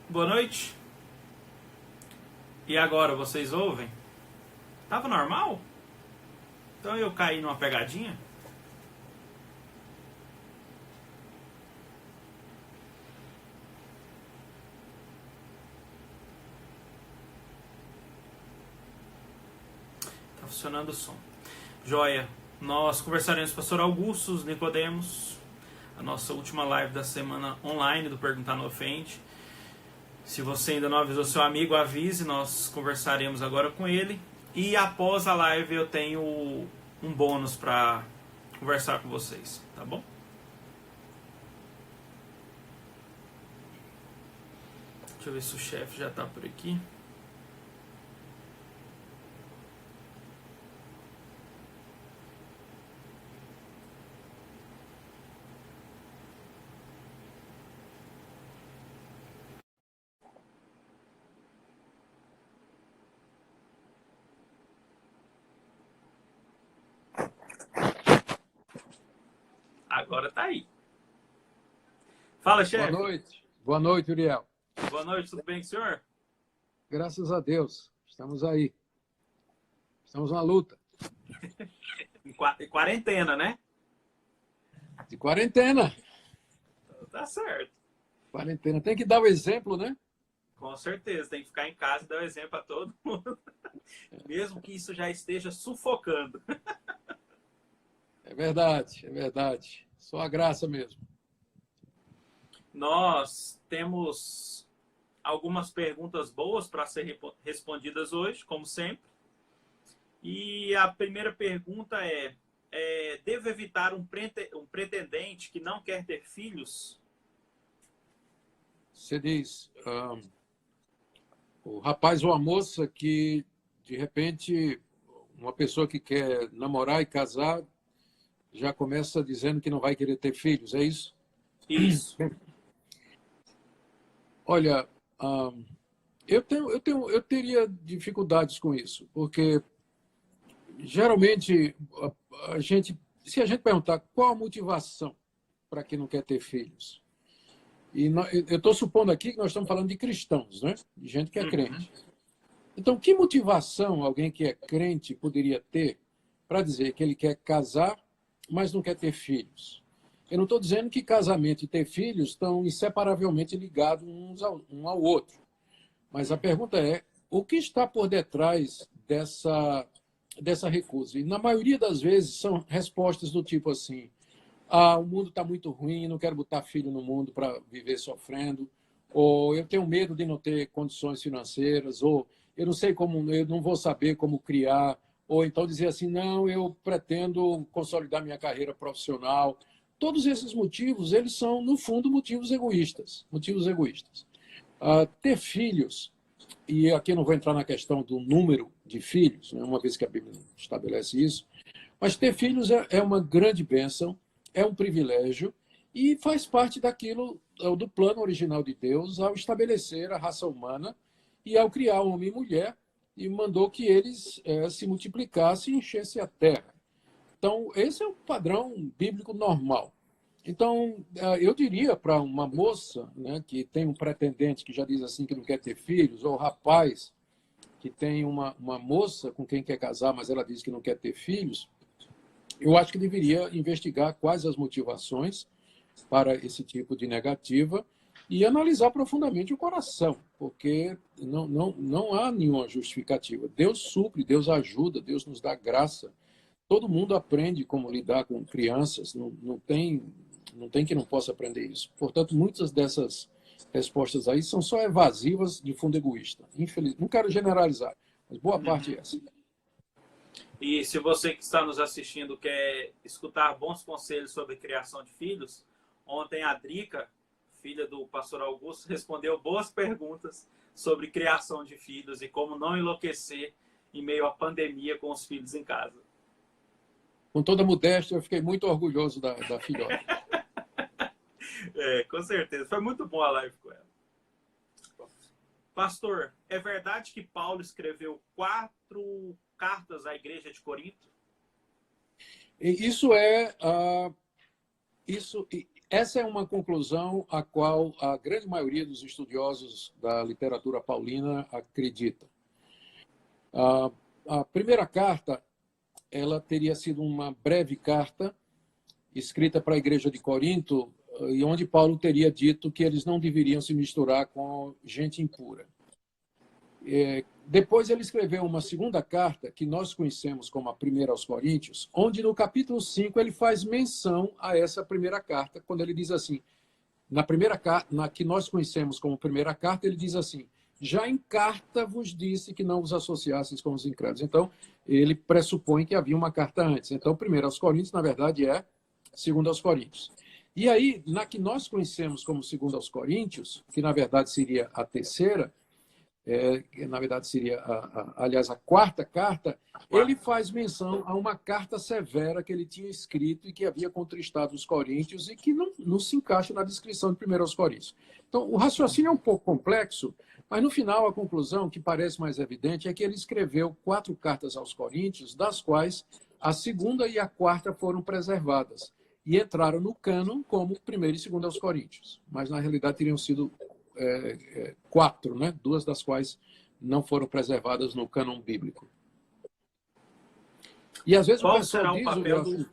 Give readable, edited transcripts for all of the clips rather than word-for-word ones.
Boa noite. E agora, vocês ouvem? Tava normal? Então eu caí numa pegadinha? Tá funcionando o som. Joia. Nós conversaremos com o pastor Augustus Nicodemos, a nossa última live da semana online do Perguntar Não Ofende. Se você ainda não avisou seu amigo, avise, nós conversaremos agora com ele. E após a live eu tenho um bônus para conversar com vocês, tá bom? Deixa eu ver se o chefe já tá por aqui. Agora tá aí. Fala, Boa chefe. noite. Boa noite, Uriel. Boa noite, tudo bem com o senhor? Graças a Deus. Estamos aí. Estamos na luta. Em quarentena, né? De quarentena. Tá certo. Quarentena. Tem que dar o exemplo, né? Com certeza, tem que ficar em casa e dar o exemplo a todo mundo. Mesmo que isso já esteja sufocando. É verdade, é verdade. Só a graça mesmo. Nós temos algumas perguntas boas para ser respondidas hoje, como sempre. E a primeira pergunta devo evitar um pretendente que não quer ter filhos? Você diz, o rapaz ou a moça que, de repente, uma pessoa que quer namorar e casar já começa dizendo que não vai querer ter filhos, é isso? Isso. Olha, eu teria dificuldades com isso, porque geralmente se a gente perguntar qual a motivação para quem não quer ter filhos, eu estou supondo aqui que nós estamos falando de cristãos, né? De gente que é crente. Então, que motivação alguém que é crente poderia ter para dizer que ele quer casar, mas não quer ter filhos? Eu não estou dizendo que casamento e ter filhos estão inseparavelmente ligados um ao outro. Mas a pergunta é, o que está por detrás dessa recusa? E na maioria das vezes são respostas do tipo assim, o mundo está muito ruim, não quero botar filho no mundo para viver sofrendo, ou eu tenho medo de não ter condições financeiras, ou eu não sei como, eu não vou saber como criar, ou então dizer assim, não, eu pretendo consolidar minha carreira profissional. Todos esses motivos, eles são, no fundo, motivos egoístas. Motivos egoístas. Ter filhos, e aqui eu não vou entrar na questão do número de filhos, né, uma vez que a Bíblia estabelece isso, mas ter filhos é uma grande bênção, é um privilégio e faz parte daquilo, do plano original de Deus ao estabelecer a raça humana e ao criar homem e mulher e mandou que eles se multiplicassem e enchessem a terra. Então, esse é o padrão bíblico normal. Então, eu diria para uma moça, né, que tem um pretendente que já diz assim que não quer ter filhos, ou rapaz que tem uma moça com quem quer casar, mas ela diz que não quer ter filhos, eu acho que deveria investigar quais as motivações para esse tipo de negativa e analisar profundamente o coração, porque não há nenhuma justificativa. Deus supre, Deus ajuda, Deus nos dá graça. Todo mundo aprende como lidar com crianças, não tem que não possa aprender isso. Portanto, muitas dessas respostas aí são só evasivas de fundo egoísta. Infelizmente, não quero generalizar, mas boa parte é essa. E se você que está nos assistindo quer escutar bons conselhos sobre criação de filhos, ontem a Drica, filha do pastor Augusto, respondeu boas perguntas sobre criação de filhos e como não enlouquecer em meio à pandemia com os filhos em casa. Com toda modéstia, eu fiquei muito orgulhoso da filhota. Com certeza. Foi muito boa a live com ela. Pastor, é verdade que Paulo escreveu 4 cartas à igreja de Corinto? E isso Essa é uma conclusão a qual a grande maioria dos estudiosos da literatura paulina acredita. A primeira carta, ela teria sido uma breve carta escrita para a igreja de Corinto, e onde Paulo teria dito que eles não deveriam se misturar com gente impura. Depois ele escreveu uma segunda carta, que nós conhecemos como a primeira aos Coríntios, onde no capítulo 5 ele faz menção a essa primeira carta, quando ele diz assim, na primeira carta, na que nós conhecemos como primeira carta, ele diz assim, já em carta vos disse que não vos associasseis com os incrédulos. Então, ele pressupõe que havia uma carta antes. Então, primeiro aos Coríntios, na verdade, é segundo aos Coríntios. E aí, na que nós conhecemos como segundo aos Coríntios, que na verdade seria a terceira, na verdade seria, aliás, a quarta carta, ele faz menção a uma carta severa que ele tinha escrito e que havia contristado os coríntios e que não se encaixa na descrição de 1 aos Coríntios. Então, o raciocínio é um pouco complexo, mas no final a conclusão, que parece mais evidente, é que ele escreveu 4 cartas aos coríntios, das quais a segunda e a quarta foram preservadas e entraram no cânon como 1 e 2 aos Coríntios, mas na realidade teriam sido 4, né? 2 das quais não foram preservadas no cânon bíblico. E às vezes Qual o pessoal será diz... o papel do...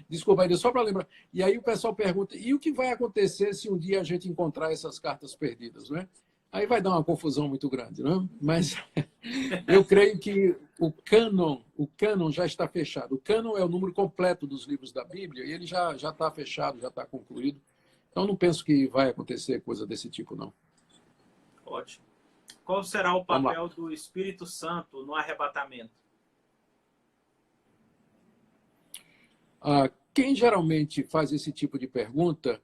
Desculpa, ainda só para lembrar. E aí o pessoal pergunta, e o que vai acontecer se um dia a gente encontrar essas cartas perdidas, né? Aí vai dar uma confusão muito grande, né? Mas eu creio que o cânon já está fechado. O cânon é o número completo dos livros da Bíblia e ele já está fechado, já está concluído. Então, não penso que vai acontecer coisa desse tipo, não. Ótimo. Qual será o papel do Espírito Santo no arrebatamento? Quem geralmente faz esse tipo de pergunta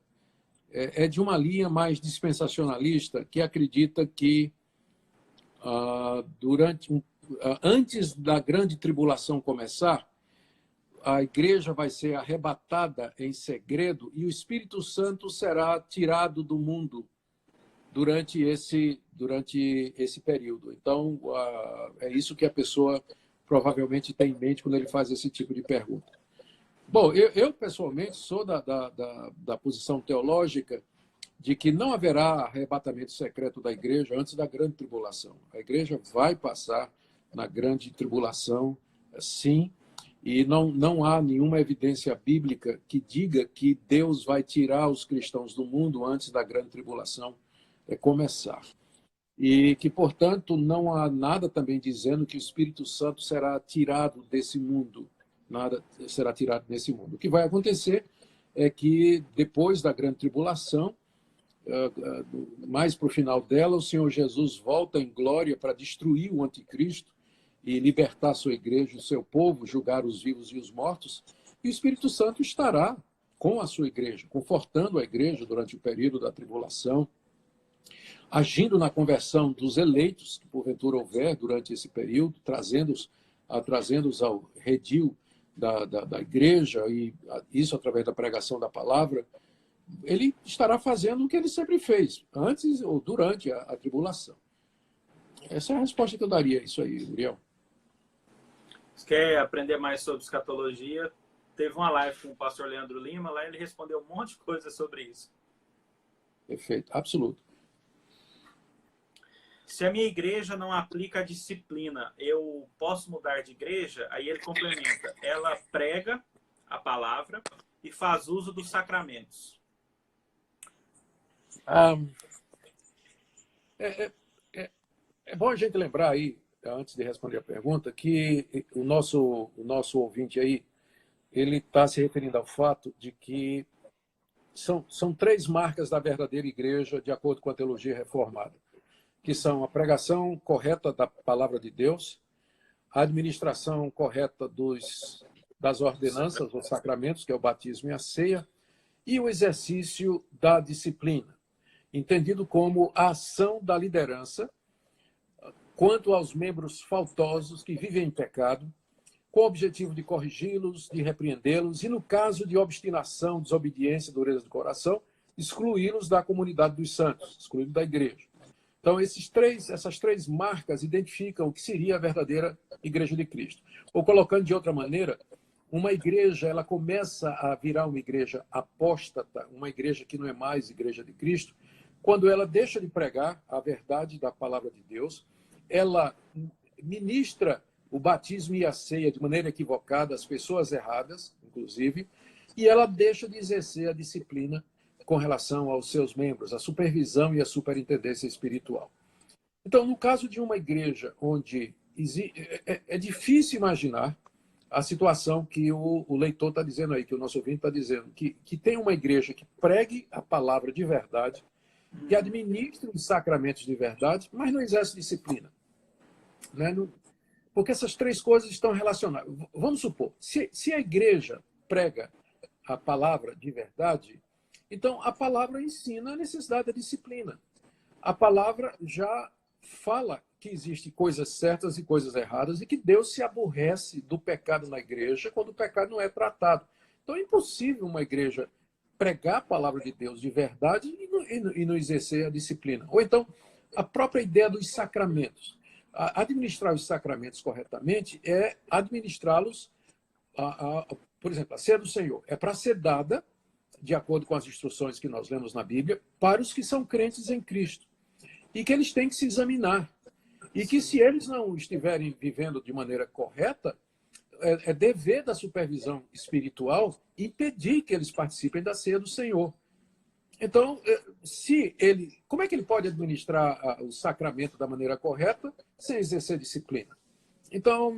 é de uma linha mais dispensacionalista, que acredita que antes da grande tribulação começar, a igreja vai ser arrebatada em segredo e o Espírito Santo será tirado do mundo durante esse período. Então, é isso que a pessoa provavelmente tem em mente quando ele faz esse tipo de pergunta. Bom, eu pessoalmente sou da posição teológica de que não haverá arrebatamento secreto da igreja antes da grande tribulação. A igreja vai passar na grande tribulação, sim, e não há nenhuma evidência bíblica que diga que Deus vai tirar os cristãos do mundo antes da grande tribulação começar. E que, portanto, não há nada também dizendo que o Espírito Santo será tirado desse mundo. Nada será tirado desse mundo. O que vai acontecer é que, depois da grande tribulação, mais para o final dela, o Senhor Jesus volta em glória para destruir o anticristo e libertar a sua igreja, o seu povo, julgar os vivos e os mortos, e o Espírito Santo estará com a sua igreja, confortando a igreja durante o período da tribulação, agindo na conversão dos eleitos, que porventura houver durante esse período, trazendo-os ao redil da igreja, e isso através da pregação da palavra. Ele estará fazendo o que ele sempre fez, antes ou durante a tribulação. Essa é a resposta que eu daria a isso aí, Uriel. Você quer aprender mais sobre escatologia? Teve uma live com o pastor Leandro Lima, lá ele respondeu um monte de coisa sobre isso. Perfeito, absoluto. Se a minha igreja não aplica a disciplina, eu posso mudar de igreja? Aí ele complementa, ela prega a palavra e faz uso dos sacramentos. É bom a gente lembrar aí, antes de responder a pergunta, que o nosso ouvinte aí, ele está se referindo ao fato de que são 3 marcas da verdadeira igreja, de acordo com a teologia reformada, que são a pregação correta da palavra de Deus, a administração correta das ordenanças, os sacramentos, que é o batismo e a ceia, e o exercício da disciplina, entendido como a ação da liderança quanto aos membros faltosos que vivem em pecado, com o objetivo de corrigi-los, de repreendê-los e, no caso de obstinação, desobediência, dureza do coração, excluí-los da comunidade dos santos, excluí-los da igreja. Então, essas 3 marcas identificam o que seria a verdadeira Igreja de Cristo. Ou colocando de outra maneira, uma igreja ela começa a virar uma igreja apóstata, uma igreja que não é mais igreja de Cristo, quando ela deixa de pregar a verdade da palavra de Deus, ela ministra o batismo e a ceia de maneira equivocada às pessoas erradas, inclusive, e ela deixa de exercer a disciplina com relação aos seus membros, a supervisão e a superintendência espiritual. Então, no caso de uma igreja onde é difícil imaginar a situação que o leitor está dizendo aí, que o nosso ouvinte está dizendo, que tem uma igreja que pregue a palavra de verdade, que administre os sacramentos de verdade, mas não exerce disciplina. Né? Porque essas três coisas estão relacionadas. Vamos supor, se a igreja prega a palavra de verdade, então a palavra ensina a necessidade da disciplina. A palavra já fala que existem coisas certas e coisas erradas e que Deus se aborrece do pecado na igreja quando o pecado não é tratado. Então é impossível uma igreja pregar a palavra de Deus de verdade e não exercer a disciplina. Ou então, a própria ideia dos sacramentos. Administrar os sacramentos corretamente é administrá-los, por exemplo, a ceia do Senhor é para ser dada, de acordo com as instruções que nós lemos na Bíblia, para os que são crentes em Cristo. E que eles têm que se examinar. E que se eles não estiverem vivendo de maneira correta, é dever da supervisão espiritual impedir que eles participem da ceia do Senhor. Então, como é que ele pode administrar o sacramento da maneira correta sem exercer disciplina? Então,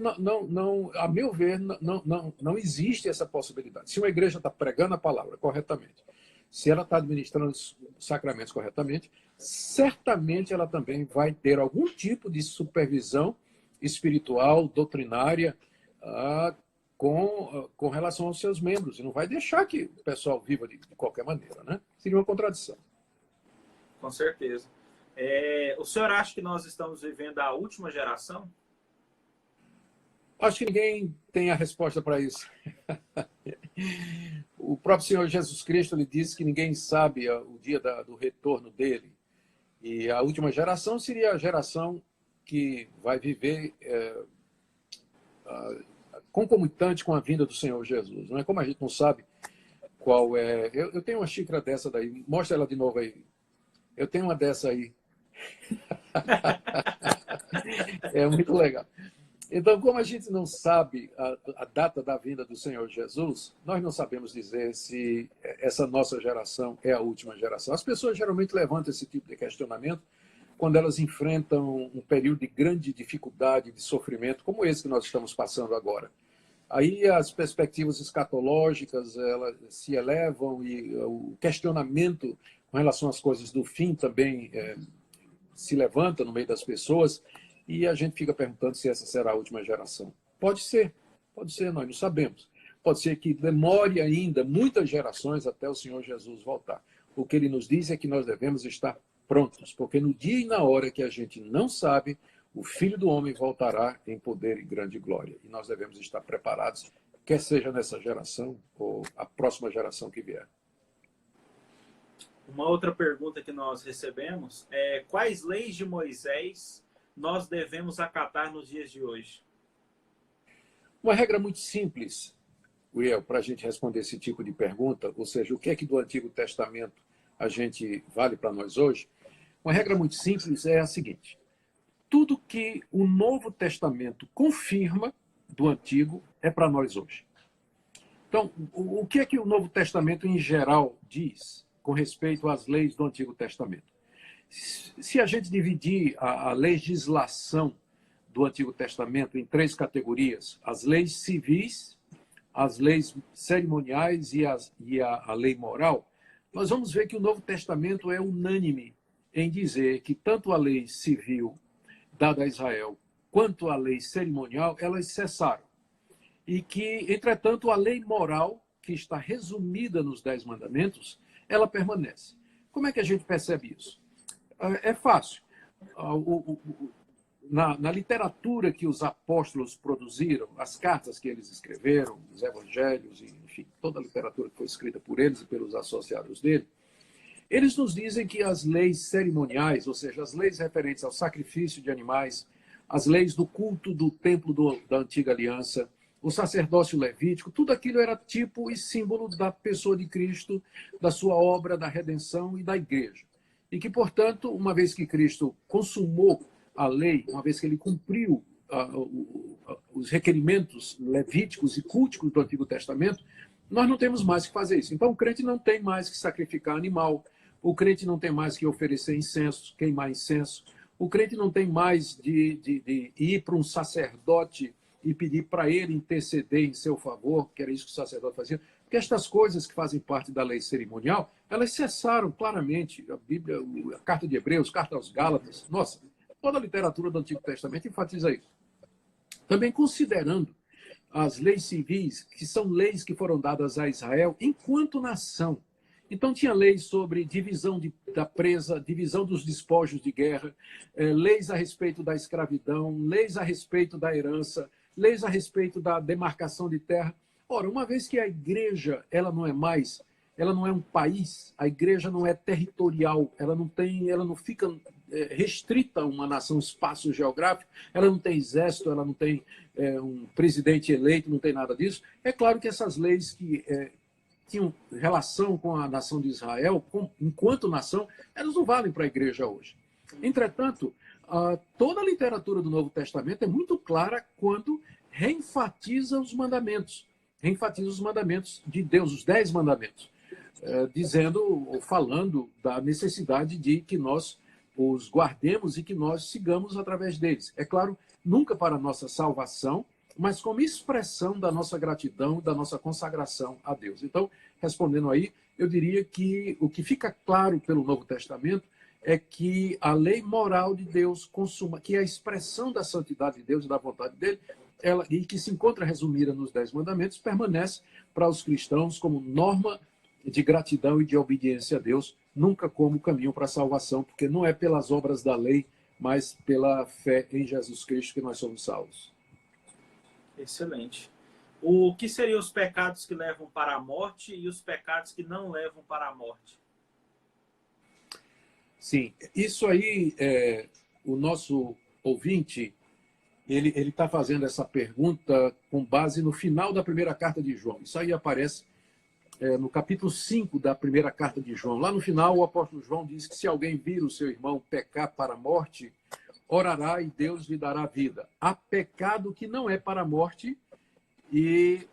a meu ver, não existe essa possibilidade. Se uma igreja está pregando a palavra corretamente, se ela está administrando os sacramentos corretamente, certamente ela também vai ter algum tipo de supervisão espiritual, doutrinária, com relação aos seus membros. E não vai deixar que o pessoal viva de qualquer maneira, né? Seria uma contradição. Com certeza. O senhor acha que nós estamos vivendo a última geração? Acho que ninguém tem a resposta para isso. O próprio Senhor Jesus Cristo ele disse que ninguém sabe o dia do retorno dele. E a última geração seria a geração que vai viver concomitante com a vinda do Senhor Jesus. Não é? Como a gente não sabe qual é... Eu tenho uma xícara dessa daí. Mostra ela de novo aí. Eu tenho uma dessa aí. É muito legal. Então, como a gente não sabe a data da vinda do Senhor Jesus, nós não sabemos dizer se essa nossa geração é a última geração. As pessoas geralmente levantam esse tipo de questionamento quando elas enfrentam um período de grande dificuldade, de sofrimento, como esse que nós estamos passando agora. Aí as perspectivas escatológicas elas se elevam e o questionamento com relação às coisas do fim também se levanta no meio das pessoas. E a gente fica perguntando se essa será a última geração. Pode ser, nós não sabemos. Pode ser que demore ainda muitas gerações até o Senhor Jesus voltar. O que ele nos diz é que nós devemos estar prontos, porque no dia e na hora que a gente não sabe, o Filho do Homem voltará em poder e grande glória. E nós devemos estar preparados, quer seja nessa geração ou a próxima geração que vier. Uma outra pergunta que nós recebemos é: quais leis de Moisés nós devemos acatar nos dias de hoje? Uma regra muito simples, Will, para a gente responder esse tipo de pergunta, ou seja, o que é que do Antigo Testamento a gente vale para nós hoje? Uma regra muito simples é a seguinte: tudo que o Novo Testamento confirma do Antigo é para nós hoje. Então, o que é que o Novo Testamento em geral diz com respeito às leis do Antigo Testamento? Se a gente dividir a legislação do Antigo Testamento em três categorias, as leis civis, as leis cerimoniais e a lei moral, nós vamos ver que o Novo Testamento é unânime em dizer que tanto a lei civil dada a Israel quanto a lei cerimonial, elas cessaram. E que, entretanto, a lei moral, que está resumida nos 10 mandamentos, ela permanece. Como é que a gente percebe isso? É fácil. Na literatura que os apóstolos produziram, as cartas que eles escreveram, os evangelhos, enfim, toda a literatura que foi escrita por eles e pelos associados dele, eles nos dizem que as leis cerimoniais, ou seja, as leis referentes ao sacrifício de animais, as leis do culto do templo da antiga aliança, o sacerdócio levítico, tudo aquilo era tipo e símbolo da pessoa de Cristo, da sua obra, da redenção e da igreja. E que, portanto, uma vez que Cristo consumou a lei, uma vez que ele cumpriu os requerimentos levíticos e culticos do Antigo Testamento, nós não temos mais que fazer isso. Então, o crente não tem mais que sacrificar animal, o crente não tem mais que oferecer incenso, queimar incenso, o crente não tem mais de ir para um sacerdote e pedir para ele interceder em seu favor, que era isso que o sacerdote fazia, porque estas coisas que fazem parte da lei cerimonial, elas cessaram claramente. A Bíblia, a Carta de Hebreus, Carta aos Gálatas, nossa, toda a literatura do Antigo Testamento enfatiza isso. Também considerando as leis civis, que são leis que foram dadas a Israel enquanto nação. Então, tinha leis sobre divisão da presa, divisão dos despojos de guerra, leis a respeito da escravidão, leis a respeito da herança, leis a respeito da demarcação de terra. Ora, uma vez que a igreja ela não é um país, a igreja não é territorial, ela não fica restrita a uma nação, espaço geográfico, ela não tem exército, ela não tem um presidente eleito, não tem nada disso. É claro que essas leis que tinham relação com a nação de Israel, enquanto nação, elas não valem para a igreja hoje. Entretanto, toda a literatura do Novo Testamento é muito clara quando reenfatiza os mandamentos de Deus, os 10 mandamentos, dizendo ou falando da necessidade de que nós os guardemos e que nós sigamos através deles. É claro, nunca para a nossa salvação, mas como expressão da nossa gratidão, da nossa consagração a Deus. Então, respondendo aí, eu diria que o que fica claro pelo Novo Testamento é que a lei moral de Deus que é a expressão da santidade de Deus e da vontade dele, e que se encontra resumida nos 10 mandamentos, permanece para os cristãos como norma de gratidão e de obediência a Deus, nunca como caminho para a salvação, porque não é pelas obras da lei, mas pela fé em Jesus Cristo que nós somos salvos. Excelente. O que seriam os pecados que levam para a morte e os pecados que não levam para a morte? Sim, isso aí, o nosso ouvinte, ele está fazendo essa pergunta com base no final da primeira carta de João. Isso aí aparece no capítulo 5 da primeira carta de João. Lá no final, o apóstolo João diz que se alguém vir o seu irmão pecar para a morte, orará e Deus lhe dará vida. Há pecado que não é para a morte e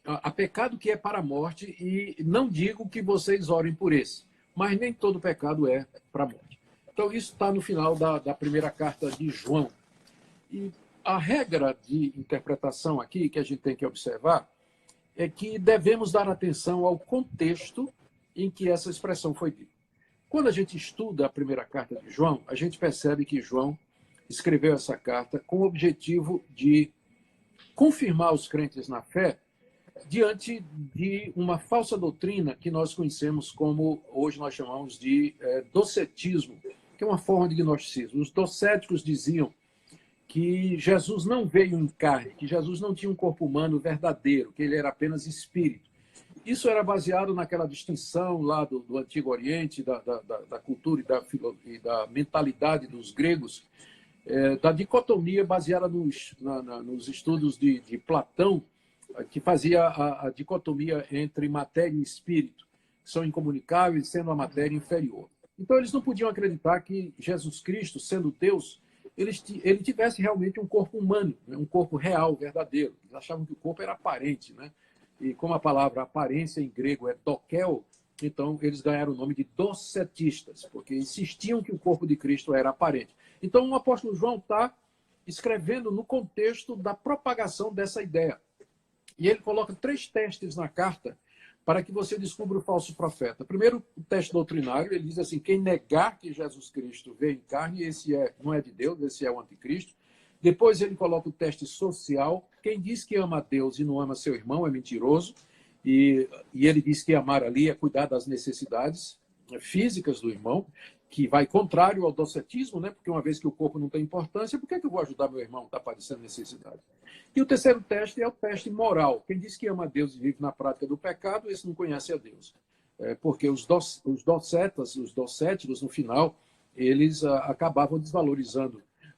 há pecado que é para a morte e não digo que vocês orem por esse, mas nem todo pecado é para a morte. Então isso está no final da primeira carta de João. E a regra de interpretação aqui que a gente tem que observar é que devemos dar atenção ao contexto em que essa expressão foi dita. Quando a gente estuda a primeira carta de João, a gente percebe que João escreveu essa carta com o objetivo de confirmar os crentes na fé diante de uma falsa doutrina que nós conhecemos como, hoje nós chamamos de docetismo, que é uma forma de gnosticismo. Os docéticos diziam que Jesus não veio em carne, que Jesus não tinha um corpo humano verdadeiro, que ele era apenas espírito. Isso era baseado naquela distinção lá do Antigo Oriente, da cultura e da mentalidade dos gregos, da dicotomia baseada nos estudos de Platão, que fazia a dicotomia entre matéria e espírito, que são incomunicáveis, sendo a matéria inferior. Então, eles não podiam acreditar que Jesus Cristo, sendo Deus, ele tivesse realmente um corpo humano, né? Um corpo real, verdadeiro. Eles achavam que o corpo era aparente, né? E como a palavra aparência em grego é dokel, então eles ganharam o nome de docetistas, porque insistiam que o corpo de Cristo era aparente. Então o apóstolo João está escrevendo no contexto da propagação dessa ideia. E ele coloca 3 testes na carta para que você descubra o falso profeta. Primeiro, o teste doutrinário, ele diz assim, quem negar que Jesus Cristo veio em carne, esse não é de Deus, esse é o anticristo. Depois ele coloca o teste social, quem diz que ama a Deus e não ama seu irmão é mentiroso, e ele diz que amar ali é cuidar das necessidades físicas do irmão, que vai contrário ao docetismo, né? Porque uma vez que o corpo não tem importância, por que eu vou ajudar meu irmão que está padecendo necessidade? E o terceiro teste é o teste moral. Quem diz que ama a Deus e vive na prática do pecado, esse não conhece a Deus. Porque os docéticos, no final, eles acabavam desvalorizando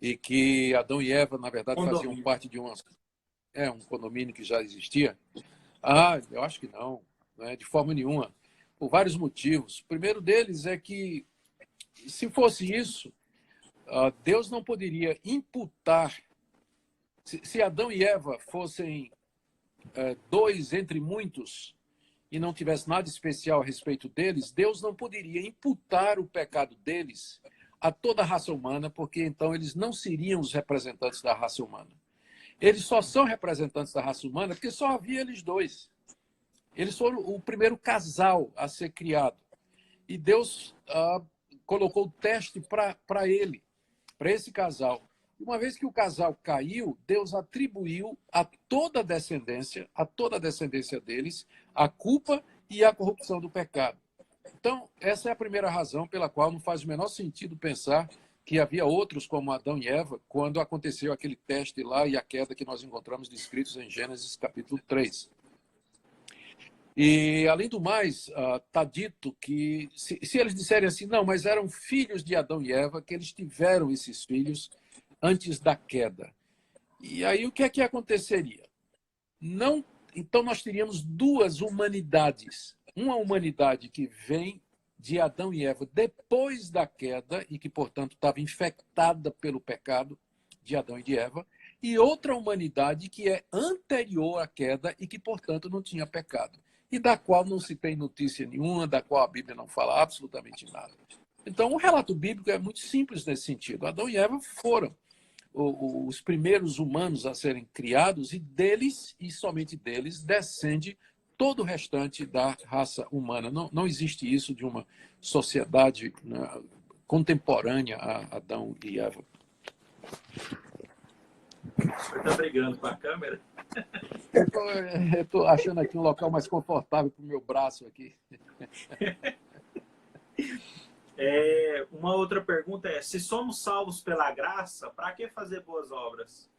e que Adão e Eva, na verdade, Condomínio. faziam parte de um condomínio que já existia. Eu acho que não, né, de forma nenhuma, por vários motivos. O primeiro deles é que, se fosse isso, Deus não poderia imputar. Se Adão e Eva fossem dois entre muitos e não tivesse nada especial a respeito deles, Deus não poderia imputar o pecado deles a toda a raça humana, porque então eles não seriam os representantes da raça humana. Eles só são representantes da raça humana porque só havia eles dois. Eles foram o primeiro casal a ser criado. E Deus colocou o teste para esse casal. Uma vez que o casal caiu, Deus atribuiu a toda a descendência deles, a culpa e a corrupção do pecado. Então, essa é a primeira razão pela qual não faz o menor sentido pensar que havia outros como Adão e Eva quando aconteceu aquele teste lá e a queda que nós encontramos descritos em Gênesis capítulo 3. E, além do mais, está dito que, se eles disserem assim, não, mas eram filhos de Adão e Eva, que eles tiveram esses filhos antes da queda. E aí o que é que aconteceria? Então nós teríamos duas humanidades. Uma humanidade que vem de Adão e Eva depois da queda e que, portanto, estava infectada pelo pecado de Adão e de Eva, e outra humanidade que é anterior à queda e que, portanto, não tinha pecado, e da qual não se tem notícia nenhuma, da qual a Bíblia não fala absolutamente nada. Então, o relato bíblico é muito simples nesse sentido. Adão e Eva foram os primeiros humanos a serem criados, e deles, e somente deles, descende todo o restante da raça humana. Não existe isso de uma sociedade, né, contemporânea a Adão e Eva. O senhor está brigando com a câmera? Eu estou achando aqui um local mais confortável para o meu braço aqui. Uma outra pergunta é, se somos salvos pela graça, para que fazer boas obras?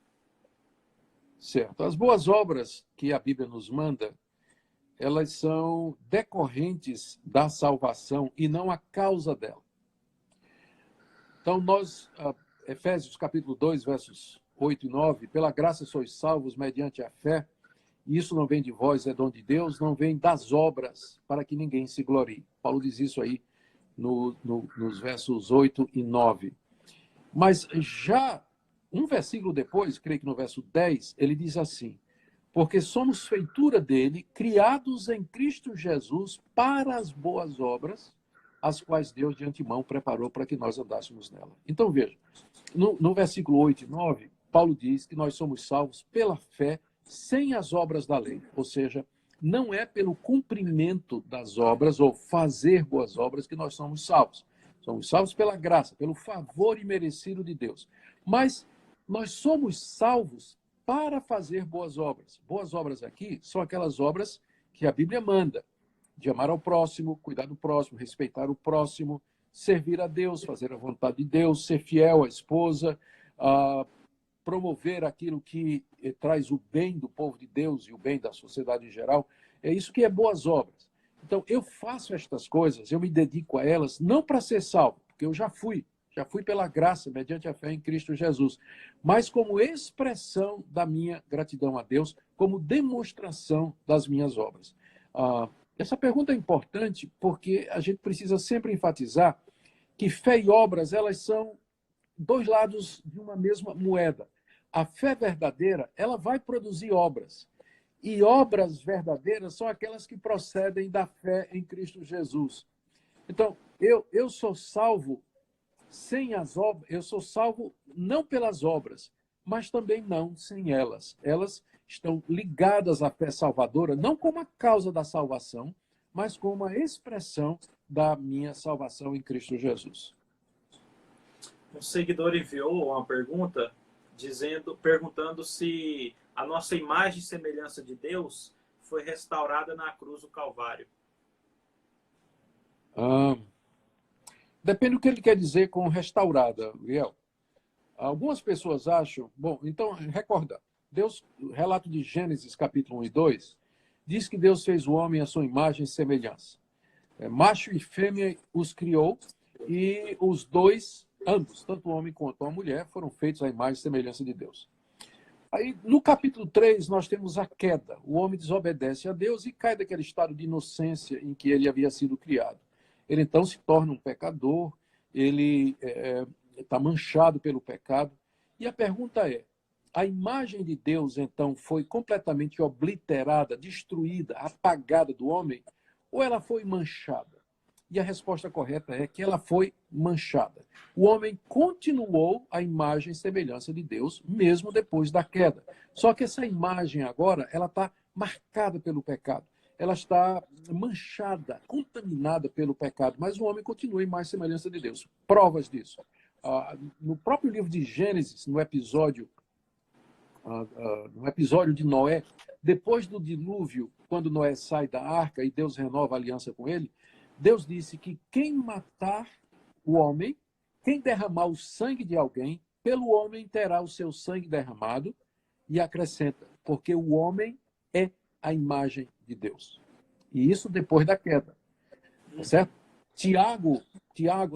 Certo. As boas obras que a Bíblia nos manda, elas são decorrentes da salvação e não a causa dela. Então, Efésios capítulo 2, versos 8 e 9, pela graça sois salvos mediante a fé, e isso não vem de vós, é dom de Deus, não vem das obras, para que ninguém se glorie. Paulo diz isso aí nos versos 8 e 9. Mas já um versículo depois, creio que no verso 10, ele diz assim, porque somos feitura dele, criados em Cristo Jesus para as boas obras, as quais Deus de antemão preparou para que nós andássemos nela. Então, veja, no versículo 8 e 9, Paulo diz que nós somos salvos pela fé, sem as obras da lei, ou seja, não é pelo cumprimento das obras ou fazer boas obras que nós somos salvos. Somos salvos pela graça, pelo favor imerecido de Deus. Mas nós somos salvos para fazer boas obras. Boas obras aqui são aquelas obras que a Bíblia manda, de amar ao próximo, cuidar do próximo, respeitar o próximo, servir a Deus, fazer a vontade de Deus, ser fiel à esposa, promover aquilo que traz o bem do povo de Deus e o bem da sociedade em geral. É isso que é boas obras. Então, eu faço estas coisas, eu me dedico a elas, não para ser salvo, porque eu já fui pela graça, mediante a fé em Cristo Jesus, mas como expressão da minha gratidão a Deus, como demonstração das minhas obras. Essa pergunta é importante porque a gente precisa sempre enfatizar que fé e obras, elas são dois lados de uma mesma moeda. A fé verdadeira, ela vai produzir obras. E obras verdadeiras são aquelas que procedem da fé em Cristo Jesus. Então, eu sou salvo sem as obras, eu sou salvo não pelas obras, mas também não sem elas. Elas estão ligadas à fé salvadora, não como a causa da salvação, mas como a expressão da minha salvação em Cristo Jesus. Um seguidor enviou uma pergunta perguntando se a nossa imagem e semelhança de Deus foi restaurada na cruz do Calvário. Depende do que ele quer dizer com restaurada, Riel. Algumas pessoas acham... Bom, então, recorda. Deus, o relato de Gênesis, capítulo 1 e 2, diz que Deus fez o homem à sua imagem e semelhança. Macho e fêmea os criou, e os dois Ambos, tanto o homem quanto a mulher, foram feitos à imagem e semelhança de Deus. Aí, no capítulo 3, nós temos a queda. O homem desobedece a Deus e cai daquele estado de inocência em que ele havia sido criado. Ele então se torna um pecador, ele está manchado pelo pecado. E a pergunta é, a imagem de Deus, então, foi completamente obliterada, destruída, apagada do homem, ou ela foi manchada? E a resposta correta é que ela foi manchada. O homem continuou a imagem e semelhança de Deus, mesmo depois da queda. Só que essa imagem agora, ela está marcada pelo pecado. Ela está manchada, contaminada pelo pecado. Mas o homem continua a imagem e semelhança de Deus. Provas disso. No próprio livro de Gênesis, no episódio de Noé, depois do dilúvio, quando Noé sai da arca e Deus renova a aliança com ele, Deus disse que quem matar o homem, quem derramar o sangue de alguém, pelo homem terá o seu sangue derramado, e acrescenta, porque o homem é a imagem de Deus. E isso depois da queda. Tá certo? Tiago,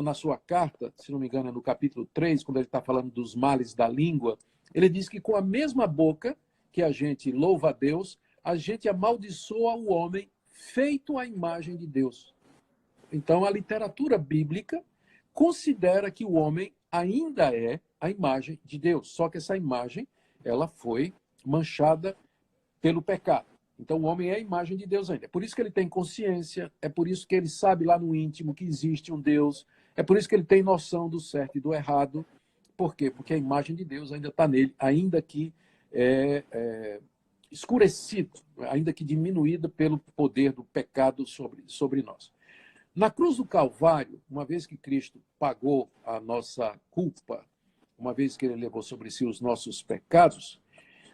na sua carta, se não me engano, é no capítulo 3, quando ele está falando dos males da língua, ele diz que com a mesma boca que a gente louva a Deus, a gente amaldiçoa o homem feito à imagem de Deus. Então, a literatura bíblica considera que o homem ainda é a imagem de Deus, só que essa imagem ela foi manchada pelo pecado. Então, o homem é a imagem de Deus ainda. É por isso que ele tem consciência, é por isso que ele sabe lá no íntimo que existe um Deus, é por isso que ele tem noção do certo e do errado. Por quê? Porque a imagem de Deus ainda está nele, ainda que escurecido, ainda que diminuída pelo poder do pecado sobre nós. Na cruz do Calvário, uma vez que Cristo pagou a nossa culpa, uma vez que ele levou sobre si os nossos pecados,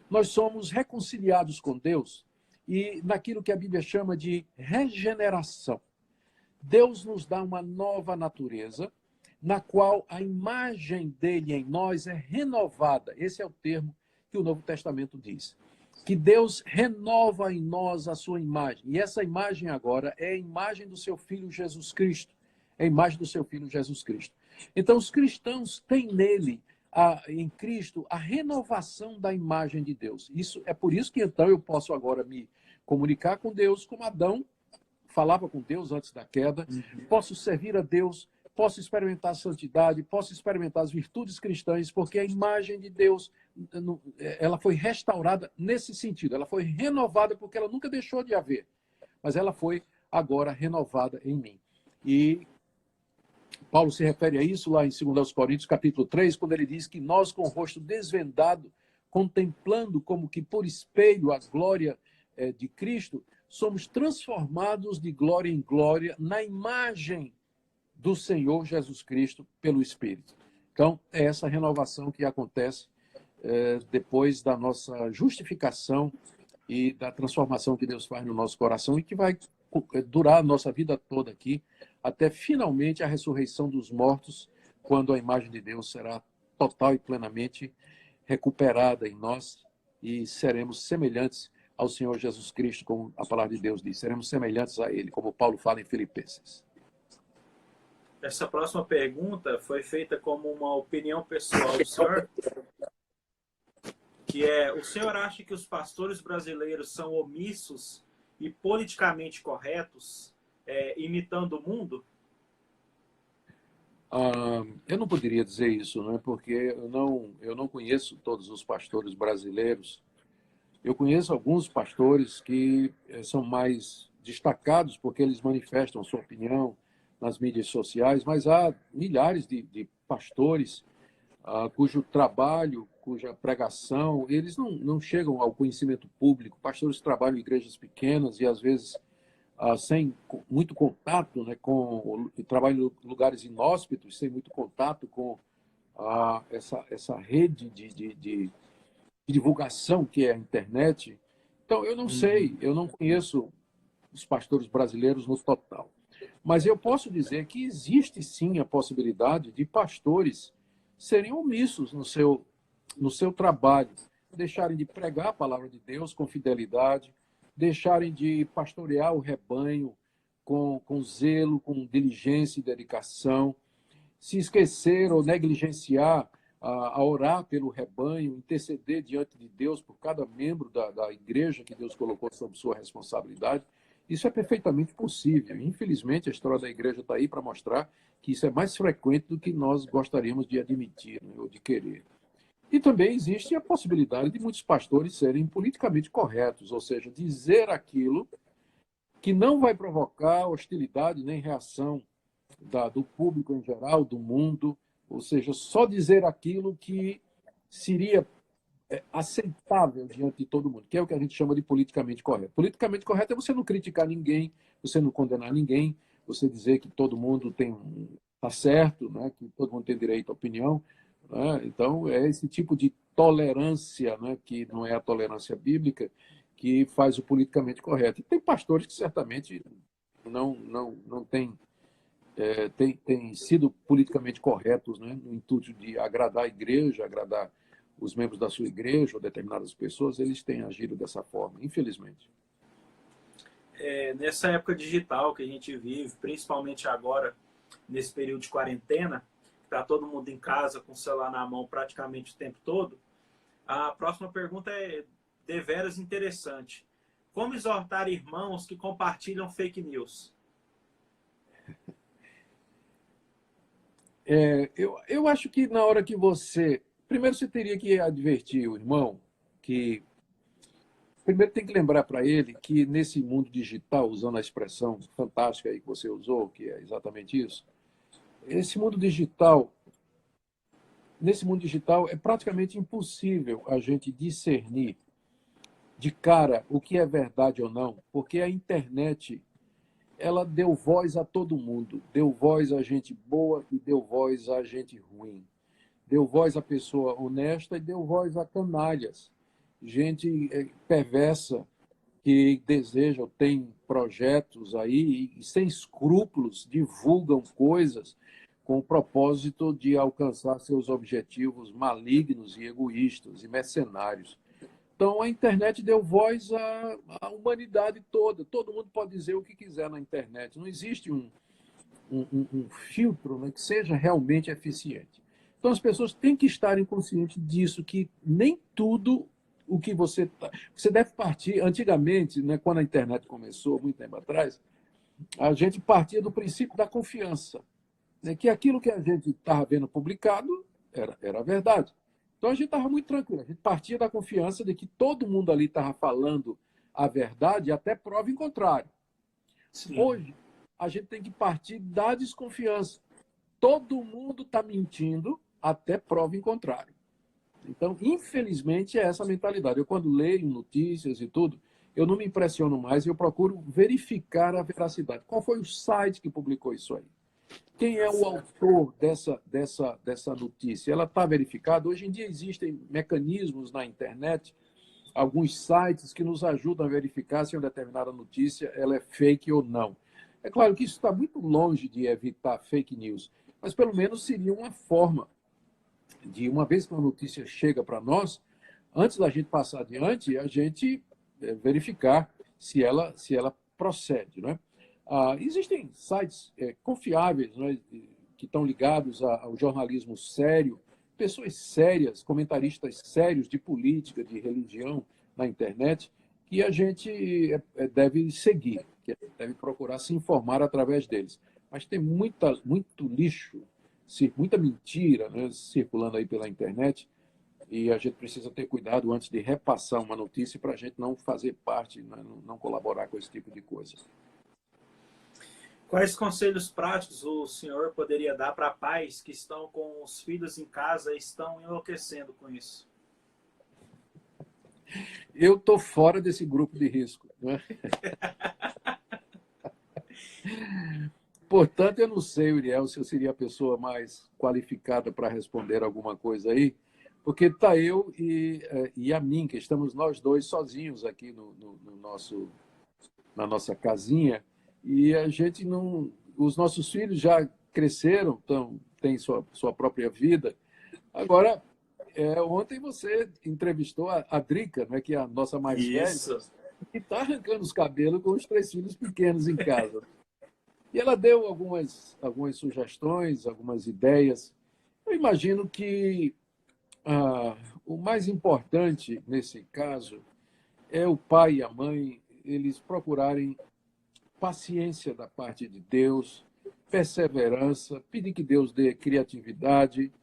nós somos reconciliados com Deus e naquilo que a Bíblia chama de regeneração. Deus nos dá uma nova natureza, na qual a imagem dele em nós é renovada. Esse é o termo que o Novo Testamento diz. Que Deus renova em nós a sua imagem. E essa imagem agora é a imagem do seu Filho Jesus Cristo. É a imagem do seu Filho Jesus Cristo. Então, os cristãos têm nele, em Cristo, a renovação da imagem de Deus. É por isso que, então, eu posso agora me comunicar com Deus como Adão falava com Deus antes da queda. Posso servir a Deus, posso experimentar a santidade, posso experimentar as virtudes cristãs, porque a imagem de Deus ela foi restaurada nesse sentido. Ela foi renovada porque ela nunca deixou de haver, mas ela foi agora renovada em mim. E Paulo se refere a isso lá em 2 Coríntios, capítulo 3, quando ele diz que nós, com o rosto desvendado, contemplando como que por espelho a glória de Cristo, somos transformados de glória em glória na imagem do Senhor Jesus Cristo pelo Espírito. Então, é essa renovação que acontece depois da nossa justificação e da transformação que Deus faz no nosso coração e que vai durar a nossa vida toda aqui, até finalmente a ressurreição dos mortos, quando a imagem de Deus será total e plenamente recuperada em nós e seremos semelhantes ao Senhor Jesus Cristo, como a palavra de Deus diz. Seremos semelhantes a Ele, como Paulo fala em Filipenses. Essa próxima pergunta foi feita como uma opinião pessoal do senhor, que é: o senhor acha que os pastores brasileiros são omissos e politicamente corretos, imitando o mundo? Eu não poderia dizer isso, né? Porque eu não conheço todos os pastores brasileiros. Eu conheço alguns pastores que são mais destacados porque eles manifestam sua opinião nas mídias sociais, mas há milhares de pastores cujo trabalho, cuja pregação, eles não chegam ao conhecimento público. Pastores que trabalham em igrejas pequenas e, às vezes, sem muito contato, né, trabalham em lugares inóspitos, sem muito contato com essa rede de divulgação que é a internet. Então, eu não sei, eu não conheço os pastores brasileiros no total. Mas eu posso dizer que existe sim a possibilidade de pastores serem omissos no seu trabalho, deixarem de pregar a palavra de Deus com fidelidade, deixarem de pastorear o rebanho com zelo, com diligência e dedicação. se esquecer ou negligenciar a orar pelo rebanho, interceder diante de Deus por cada membro da igreja que Deus colocou sob sua responsabilidade. Isso é perfeitamente possível. Infelizmente, a história da igreja está aí para mostrar que isso é mais frequente do que nós gostaríamos de admitir, né, ou de querer. E também existe a possibilidade de muitos pastores serem politicamente corretos, ou seja, dizer aquilo que não vai provocar hostilidade nem reação do público em geral, do mundo, ou seja, só dizer aquilo que seria aceitável diante de todo mundo, que é o que a gente chama de politicamente correto. Politicamente correto é você não criticar ninguém, você não condenar ninguém, você dizer que todo mundo está certo, né, que todo mundo tem direito à opinião. Né? Então, é esse tipo de tolerância, né, que não é a tolerância bíblica, que faz o politicamente correto. E tem pastores que certamente não têm tem sido politicamente corretos, né, no intuito de agradar a igreja, agradar os membros da sua igreja ou determinadas pessoas, eles têm agido dessa forma, infelizmente. Nessa época digital que a gente vive, principalmente agora, nesse período de quarentena, está todo mundo em casa com o celular na mão praticamente o tempo todo, a próxima pergunta é deveras interessante. Como exortar irmãos que compartilham fake news? Eu acho que na hora que você... Primeiro você teria que advertir o irmão que... Primeiro tem que lembrar para ele que nesse mundo digital, usando a expressão fantástica aí que você usou, que é exatamente isso, nesse mundo digital é praticamente impossível a gente discernir de cara o que é verdade ou não, porque a internet ela deu voz a todo mundo, deu voz a gente boa e deu voz a gente ruim, deu voz a pessoa honesta e deu voz a canalhas, gente perversa que desejam, tem projetos aí e sem escrúpulos divulgam coisas com o propósito de alcançar seus objetivos malignos e egoístas e mercenários. Então, a internet deu voz à humanidade toda. Todo mundo pode dizer o que quiser na internet. Não existe um filtro, né, que seja realmente eficiente. Então, as pessoas têm que estarem conscientes disso, que nem tudo o que você... Você deve partir... Antigamente, né, quando a internet começou, muito tempo atrás, a gente partia do princípio da confiança, né, que aquilo que a gente estava vendo publicado era verdade. Então, a gente estava muito tranquilo. A gente partia da confiança de que todo mundo ali estava falando a verdade até prova em contrário. Sim. Hoje, a gente tem que partir da desconfiança. Todo mundo está mentindo até prova em contrário. Então, infelizmente, é essa a mentalidade. Eu, quando leio notícias e tudo, eu não me impressiono mais, eu procuro verificar a veracidade. Qual foi o site que publicou isso aí? Quem é o autor dessa notícia? Ela está verificada? Hoje em dia existem mecanismos na internet, alguns sites que nos ajudam a verificar se uma determinada notícia ela é fake ou não. É claro que isso está muito longe de evitar fake news, mas pelo menos seria uma forma de, uma vez que uma notícia chega para nós, antes da gente passar adiante, a gente verificar se ela procede, né? Existem sites confiáveis, né, que estão ligados ao jornalismo sério, pessoas sérias, comentaristas sérios de política, de religião na internet, que a gente deve seguir, que a gente deve procurar se informar através deles. Mas tem muito lixo, muita mentira, né, circulando aí pela internet, e a gente precisa ter cuidado antes de repassar uma notícia para a gente não fazer parte, né, não colaborar com esse tipo de coisa. Quais conselhos práticos o senhor poderia dar para pais que estão com os filhos em casa e estão enlouquecendo com isso? Eu estou fora desse grupo de risco, né? Portanto, eu não sei, Uriel, se eu seria a pessoa mais qualificada para responder alguma coisa aí, porque está eu e a mim, que estamos nós dois sozinhos aqui na nossa casinha, e a gente não... Os nossos filhos já cresceram, têm sua própria vida. Agora, ontem você entrevistou a Drica, né, que é a nossa mais velha, que está arrancando os cabelos com os 3 filhos pequenos em casa. E ela deu algumas sugestões, algumas ideias. Eu imagino que o mais importante nesse caso é o pai e a mãe eles procurarem paciência da parte de Deus, perseverança, pedir que Deus dê criatividade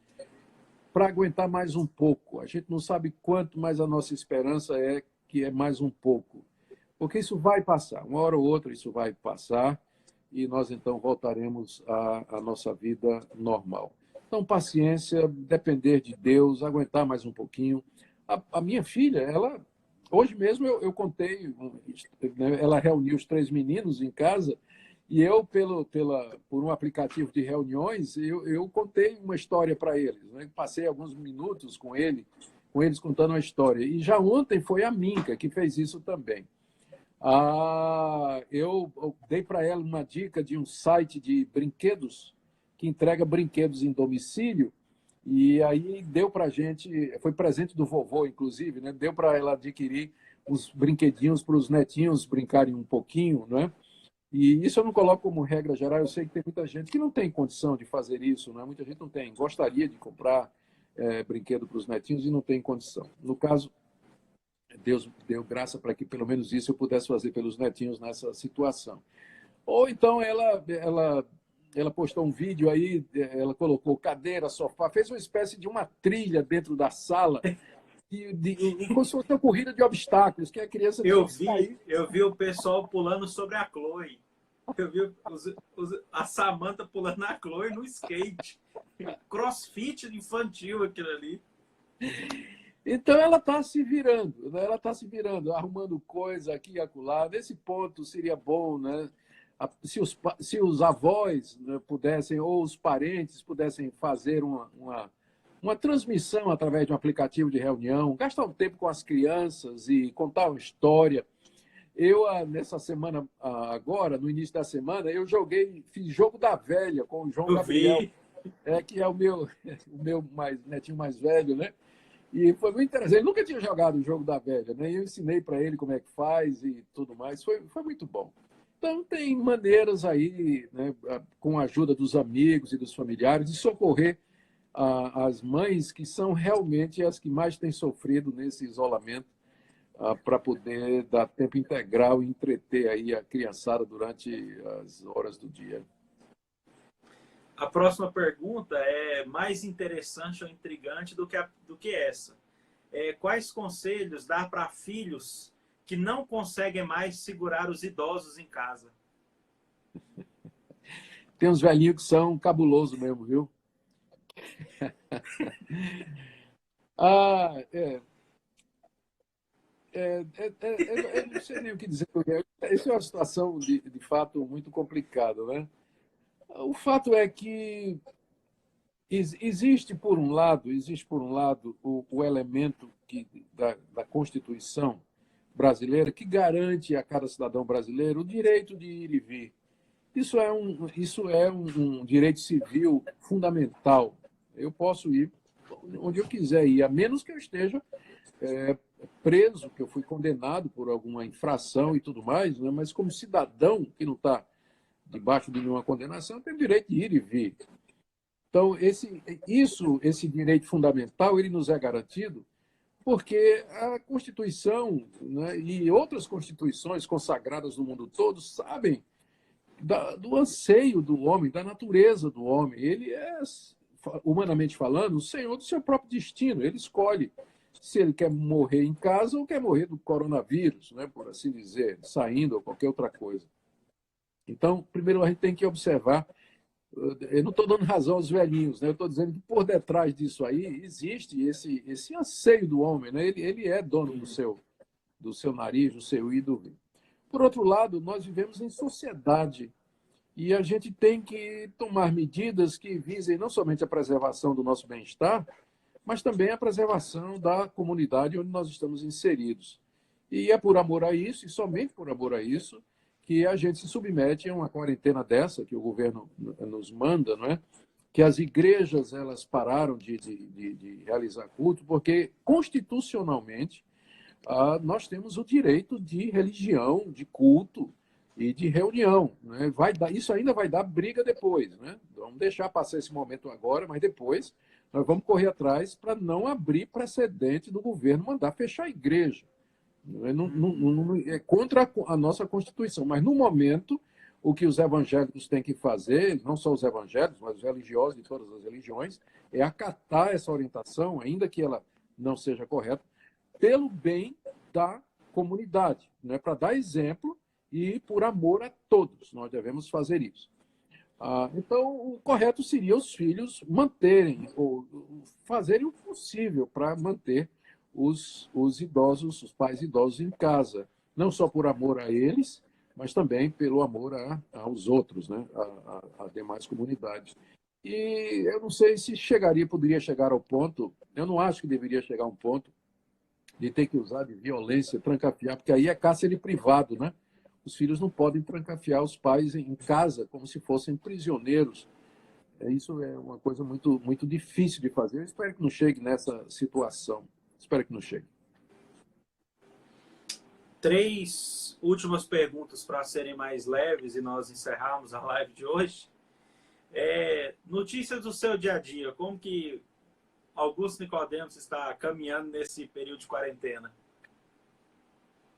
para aguentar mais um pouco. A gente não sabe quanto, mas a nossa esperança é que é mais um pouco. Porque isso vai passar, uma hora ou outra isso vai passar e nós então voltaremos à nossa vida normal. Então, paciência, depender de Deus, aguentar mais um pouquinho. A minha filha, ela hoje mesmo eu contei, né, ela reuniu os 3 meninos em casa e eu, por um aplicativo de reuniões, eu contei uma história para eles. Né? Passei alguns minutos com eles contando uma história. E já ontem foi a Minka que fez isso também. Eu dei para ela uma dica de um site de brinquedos que entrega brinquedos em domicílio e aí deu para a gente, foi presente do vovô, inclusive, né? Deu para ela adquirir os brinquedinhos para os netinhos brincarem um pouquinho, né? E isso eu não coloco como regra geral, eu sei que tem muita gente que não tem condição de fazer isso, né? Muita gente não tem, gostaria de comprar brinquedo para os netinhos e não tem condição. No caso, Deus deu graça para que pelo menos isso eu pudesse fazer pelos netinhos nessa situação. Ou então ela postou um vídeo aí, ela colocou cadeira, sofá, fez uma espécie de uma trilha dentro da sala, como se fosse uma corrida de obstáculos, que a criança tinha que sair. Eu vi o pessoal pulando sobre a Chloe. Eu vi a Samantha pulando na Chloe no skate. Crossfit infantil aquilo ali. Então ela está se virando, né? Ela está se virando, arrumando coisa aqui e acolá. Nesse ponto seria bom, né? Se os avós, né, pudessem, ou os parentes pudessem fazer uma transmissão através de um aplicativo de reunião, gastar um tempo com as crianças e contar uma história. Eu, nessa semana, agora, no início da semana, fiz jogo da velha com o João Gabriel, que é o meu netinho mais velho, né? E foi muito interessante. Ele nunca tinha jogado o jogo da velha, né? Eu ensinei para ele como é que faz e tudo mais. Foi muito bom. Então, tem maneiras aí, né, com a ajuda dos amigos e dos familiares, de socorrer as mães que são realmente as que mais têm sofrido nesse isolamento, para poder dar tempo integral e entreter aí a criançada durante as horas do dia. A próxima pergunta é mais interessante ou intrigante do que essa. Quais conselhos dar para filhos que não conseguem mais segurar os idosos em casa? Tem uns velhinhos que são cabulosos mesmo, viu? Eu não sei nem o que dizer. Isso é uma situação, de fato, muito complicada, né? O fato é que existe, por um lado, o elemento da Constituição brasileira que garante a cada cidadão brasileiro o direito de ir e vir. Isso é um direito civil fundamental. Eu posso ir onde eu quiser ir, a menos que eu esteja preso, que eu fui condenado por alguma infração e tudo mais, né? Mas como cidadão que não está debaixo de nenhuma condenação, tem o direito de ir e vir. Então, esse direito fundamental, ele nos é garantido porque a Constituição, né, e outras constituições consagradas no mundo todo sabem do anseio do homem, da natureza do homem. Ele é, humanamente falando, o senhor do seu próprio destino. Ele escolhe se ele quer morrer em casa ou quer morrer do coronavírus, né, por assim dizer, saindo ou qualquer outra coisa. Então, primeiro a gente tem que observar. Eu não estou dando razão aos velhinhos, né? Eu estou dizendo que por detrás disso aí existe esse anseio do homem, né? Ele é dono do seu nariz, do seu ídolo. Por outro lado, nós vivemos em sociedade e a gente tem que tomar medidas que visem não somente a preservação do nosso bem-estar, mas também a preservação da comunidade onde nós estamos inseridos. E é por amor a isso, e somente por amor a isso, que a gente se submete a uma quarentena dessa que o governo nos manda, não é? Que as igrejas elas pararam de realizar culto, porque constitucionalmente nós temos o direito de religião, de culto, e de reunião, né? Isso ainda vai dar briga depois, né? Vamos deixar passar esse momento agora, mas depois nós vamos correr atrás para não abrir precedente do governo mandar fechar a igreja. É contra a nossa Constituição, mas no momento o que os evangélicos têm que fazer, não só os evangélicos, mas os religiosos de todas as religiões, é acatar essa orientação, ainda que ela não seja correta, pelo bem da comunidade, né? Para dar exemplo e por amor a todos. Nós devemos fazer isso. Então, o correto seria os filhos manterem, ou fazerem o possível para manter os idosos, os pais idosos em casa. Não só por amor a eles, mas também pelo amor aos outros, né? A demais comunidades. E eu não sei se poderia chegar ao ponto, eu não acho que deveria chegar a um ponto de ter que usar de violência, trancafiar, porque aí é cárcere privado, né? Os filhos não podem trancafiar os pais em casa como se fossem prisioneiros. Isso é uma coisa muito, muito difícil de fazer. Eu espero que não chegue nessa situação. Espero que não chegue. 3 últimas perguntas para serem mais leves e nós encerrarmos a live de hoje. Notícias do seu dia a dia. Como que Augusto Nicodemos está caminhando nesse período de quarentena?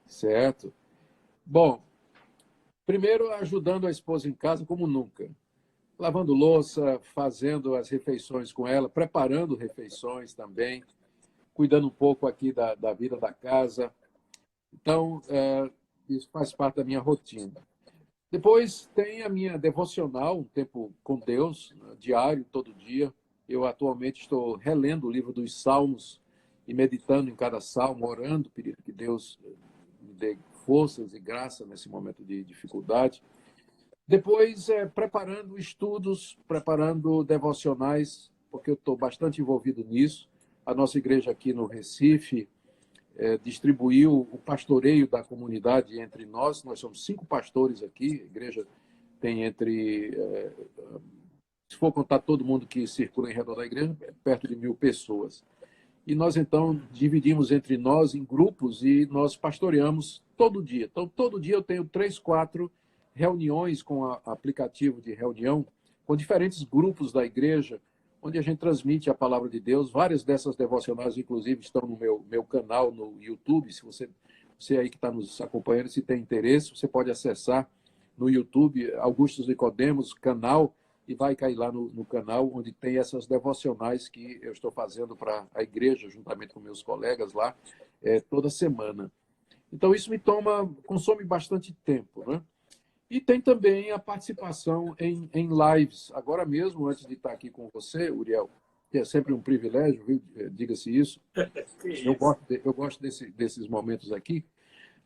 Certo. Bom, primeiro ajudando a esposa em casa como nunca. Lavando louça, fazendo as refeições com ela, preparando refeições também, cuidando um pouco aqui da vida da casa. Então, isso faz parte da minha rotina. Depois tem a minha devocional, um tempo com Deus, diário, todo dia. Eu atualmente estou relendo o livro dos Salmos e meditando em cada salmo, orando, pedindo que Deus me dê forças e graça nesse momento de dificuldade. Depois, preparando estudos, preparando devocionais, porque eu estou bastante envolvido nisso. A nossa igreja aqui no Recife distribuiu o pastoreio da comunidade entre nós. Nós somos 5 pastores aqui. A igreja tem se for contar todo mundo que circula em redor da igreja, perto de 1.000 pessoas. E nós, então, dividimos entre nós em grupos e nós pastoreamos todo dia. Então, todo dia eu tenho 3, 4 reuniões com aplicativo de reunião, com diferentes grupos da igreja, onde a gente transmite a palavra de Deus. Várias dessas devocionais, inclusive, estão no meu canal no YouTube. Se você aí que está nos acompanhando, se tem interesse, você pode acessar no YouTube Augusto Nicodemos, canal, e vai cair lá no canal, onde tem essas devocionais que eu estou fazendo para a igreja, juntamente com meus colegas lá, toda semana. Então, isso consome bastante tempo, né? E tem também a participação em lives. Agora mesmo, antes de estar aqui com você, Uriel, que é sempre um privilégio, viu? Diga-se isso. Eu gosto desses momentos aqui.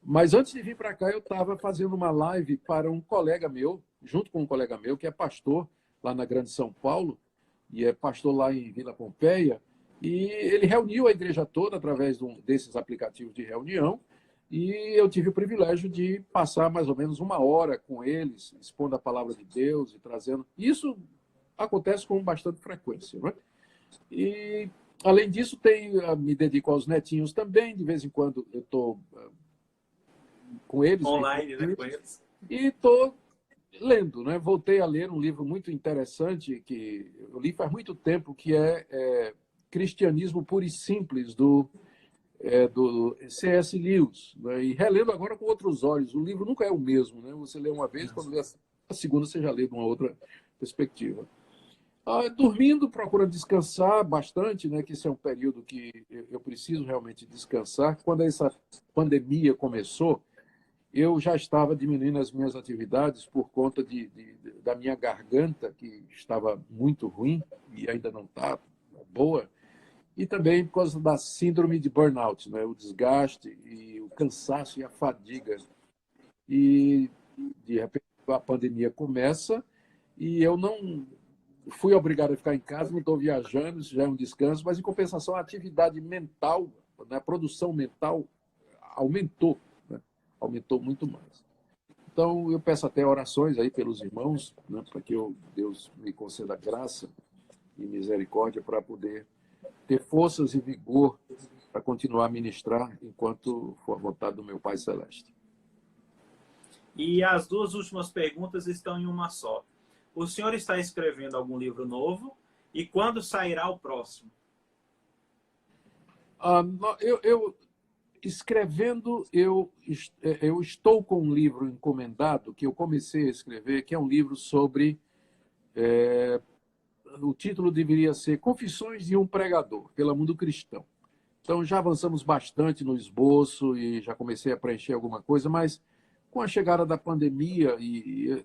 Mas antes de vir para cá, eu estava fazendo uma live para um colega meu, junto com um colega meu, que é pastor lá na Grande São Paulo, e é pastor lá em Vila Pompeia, e ele reuniu a igreja toda através desses aplicativos de reunião, e eu tive o privilégio de passar mais ou menos 1 hora com eles, expondo a palavra de Deus e trazendo. Isso acontece com bastante frequência, né? E, além disso, me dedico aos netinhos também. De vez em quando eu estou com eles. Online, né, com eles. E estou lendo, né? Voltei a ler um livro muito interessante que eu li faz muito tempo, que é Cristianismo Puro e Simples, do C.S. Lewis, né? E relendo agora com outros olhos. O livro nunca é o mesmo, né? Você lê uma vez, quando lê a segunda, você já lê de uma outra perspectiva. Dormindo, procurando descansar bastante, né? Que esse é um período que eu preciso realmente descansar. Quando essa pandemia começou, eu já estava diminuindo as minhas atividades por conta da minha garganta, que estava muito ruim e ainda não está boa, e também por causa da síndrome de burnout, né? O desgaste e o cansaço e a fadiga. E, de repente, a pandemia começa e eu não fui obrigado a ficar em casa, não estou viajando, isso já é um descanso, mas, em compensação, a atividade mental, né? A produção mental aumentou. Aumentou muito mais. Então, eu peço até orações aí pelos irmãos, né, para que Deus me conceda graça e misericórdia para poder ter forças e vigor para continuar a ministrar enquanto for a vontade do meu Pai Celeste. E as duas últimas perguntas estão em uma só. O senhor está escrevendo algum livro novo? E quando sairá o próximo? Escrevendo, eu estou com um livro encomendado que eu comecei a escrever, que é um livro sobre. O título deveria ser Confissões de um Pregador, pelo Mundo Cristão. Então, já avançamos bastante no esboço e já comecei a preencher alguma coisa, mas com a chegada da pandemia,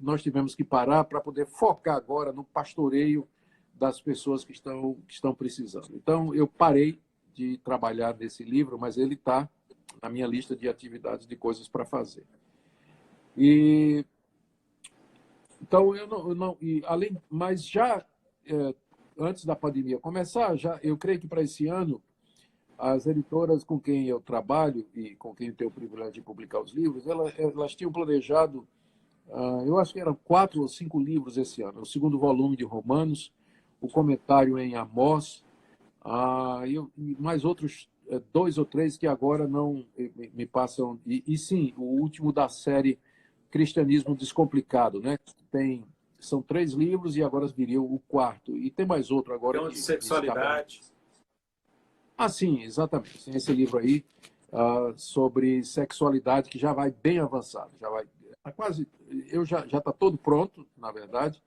nós tivemos que parar para poder focar agora no pastoreio das pessoas que estão precisando. Então, eu parei de trabalhar nesse livro, mas ele está na minha lista de atividades, de coisas para fazer. E então mas já antes da pandemia começar, eu creio que para esse ano as editoras com quem eu trabalho e com quem eu tenho o privilégio de publicar os livros, elas tinham planejado, eu acho que eram 4 ou 5 livros esse ano. O segundo volume de Romanos, o comentário em Amós, e mais outros 2 ou 3 que agora não me passam. E sim, o último da série Cristianismo Descomplicado, né? São 3 livros e agora viria o quarto. E tem mais outro agora. Então, de sexualidade. Sim, exatamente. Tem esse livro aí sobre sexualidade que já vai bem avançado. Já vai quase. Já está todo pronto, na verdade.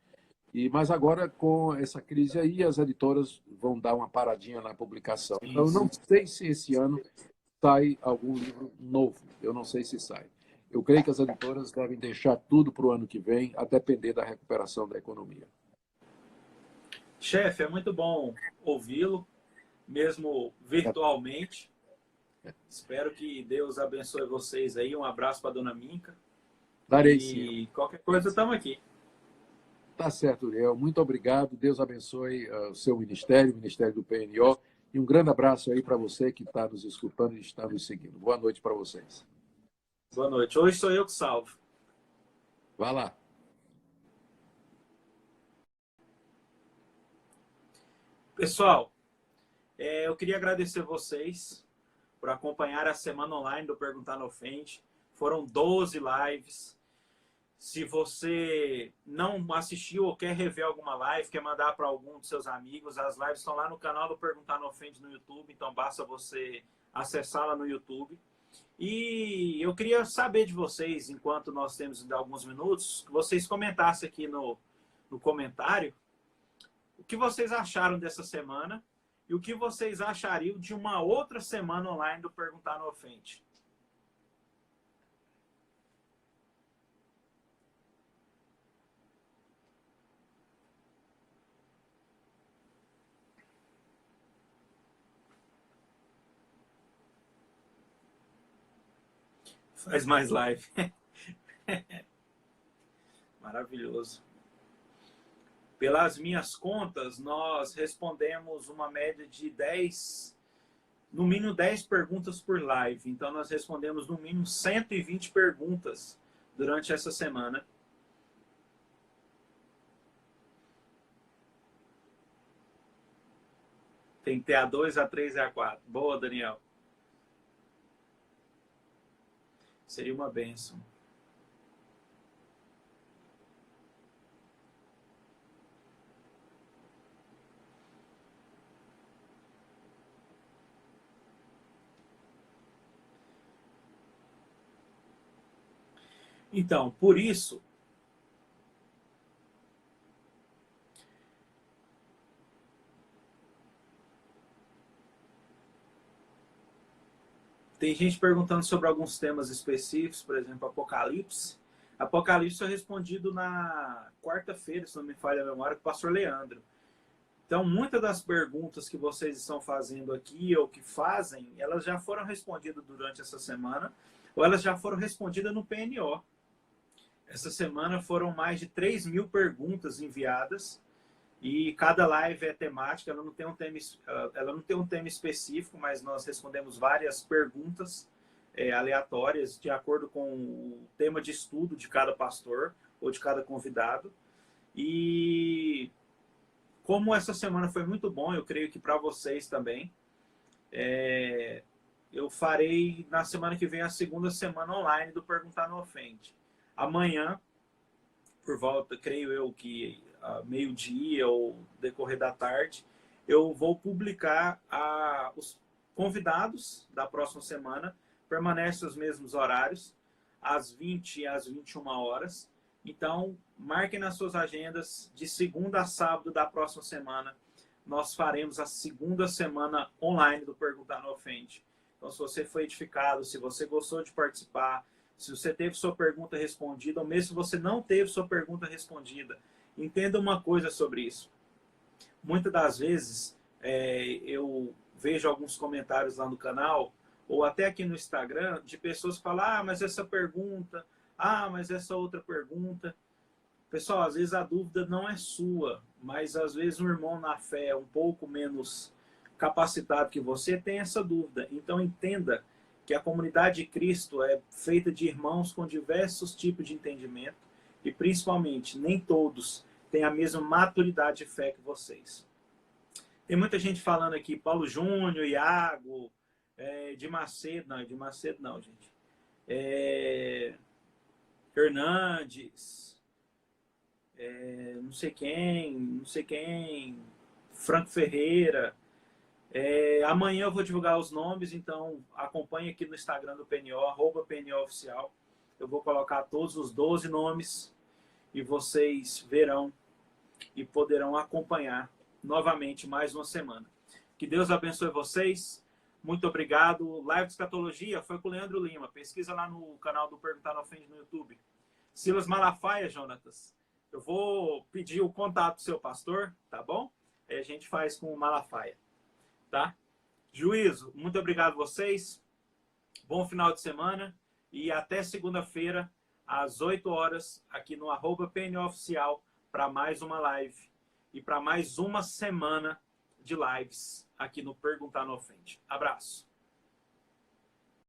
Mas agora, com essa crise aí, as editoras vão dar uma paradinha na publicação. Então, eu não sei se esse ano sai algum livro novo. Eu não sei se sai. Eu creio que as editoras devem deixar tudo para o ano que vem, a depender da recuperação da economia. Chefe, é muito bom ouvi-lo, mesmo virtualmente. Espero que Deus abençoe vocês aí. Um abraço para a dona Minca. Darei sim. E qualquer coisa, estamos aqui. Tá certo, Uriel. Muito obrigado. Deus abençoe o seu ministério, o Ministério do PNO. E um grande abraço aí para você que está nos escutando e está nos seguindo. Boa noite para vocês. Boa noite. Hoje sou eu que salvo. Vá lá. Pessoal, eu queria agradecer vocês por acompanhar a semana online do Perguntar Não Ofende. Foram 12 lives. Se você não assistiu ou quer rever alguma live, quer mandar para algum dos seus amigos, as lives estão lá no canal do Perguntar Não Ofende no YouTube, então basta você acessá-la no YouTube. E eu queria saber de vocês, enquanto nós temos ainda alguns minutos, que vocês comentassem aqui no comentário o que vocês acharam dessa semana e o que vocês achariam de uma outra semana online do Perguntar Não Ofende. Faz mais live. Maravilhoso. Pelas minhas contas, nós respondemos uma média de 10, no mínimo 10 perguntas por live. Então, nós respondemos no mínimo 120 perguntas durante essa semana. Tem que ter A2, A3 e A4. Boa, Daniel. Seria uma bênção. Então, por isso, tem gente perguntando sobre alguns temas específicos, por exemplo, Apocalipse. Apocalipse foi respondido na quarta-feira, se não me falha a memória, com o pastor Leandro. Então, muitas das perguntas que vocês estão fazendo aqui ou que fazem, elas já foram respondidas durante essa semana ou elas já foram respondidas no PNO. Essa semana foram mais de 3.000 perguntas enviadas e cada live é temática, ela não tem um tema específico, mas nós respondemos várias perguntas aleatórias de acordo com o tema de estudo de cada pastor ou de cada convidado. E como essa semana foi muito bom, eu creio que para vocês também, eu farei na semana que vem a segunda semana online do Perguntar Não Ofende. Amanhã, por volta, creio eu que meio-dia ou decorrer da tarde, eu vou publicar os convidados da próxima semana. Permanecem os mesmos horários, às 20 e às 21 horas. Então, marquem nas suas agendas, de segunda a sábado da próxima semana, nós faremos a segunda semana online do Perguntar Não Ofende. Então, se você foi edificado, se você gostou de participar, se você teve sua pergunta respondida, ou mesmo se você não teve sua pergunta respondida, entenda uma coisa sobre isso. Muitas das vezes, eu vejo alguns comentários lá no canal, ou até aqui no Instagram, de pessoas que falam, mas essa pergunta, mas essa outra pergunta. Pessoal, às vezes a dúvida não é sua, mas às vezes um irmão na fé um pouco menos capacitado que você tem essa dúvida. Então entenda que a comunidade de Cristo é feita de irmãos com diversos tipos de entendimento e principalmente nem todos têm a mesma maturidade de fé que vocês. Tem muita gente falando aqui, Paulo Júnior, Iago, de Macedo não, gente. Hernandes, não sei quem, Franco Ferreira. Amanhã eu vou divulgar os nomes, então acompanhe aqui no Instagram do PNO, @PNOoficial. Eu vou colocar todos os 12 nomes e vocês verão e poderão acompanhar novamente mais uma semana. Que Deus abençoe vocês. Muito obrigado. Live de Escatologia foi com o Leandro Lima. Pesquisa lá no canal do Perguntar Não Ofende no YouTube. Silas Malafaia, Jonatas. Eu vou pedir o contato do seu pastor, tá bom? Aí a gente faz com o Malafaia, tá? Juízo, muito obrigado a vocês. Bom final de semana e até segunda-feira, às 8 horas, aqui no @PNOoficial, para mais uma live e para mais uma semana de lives aqui no Perguntar Não Ofende. Abraço.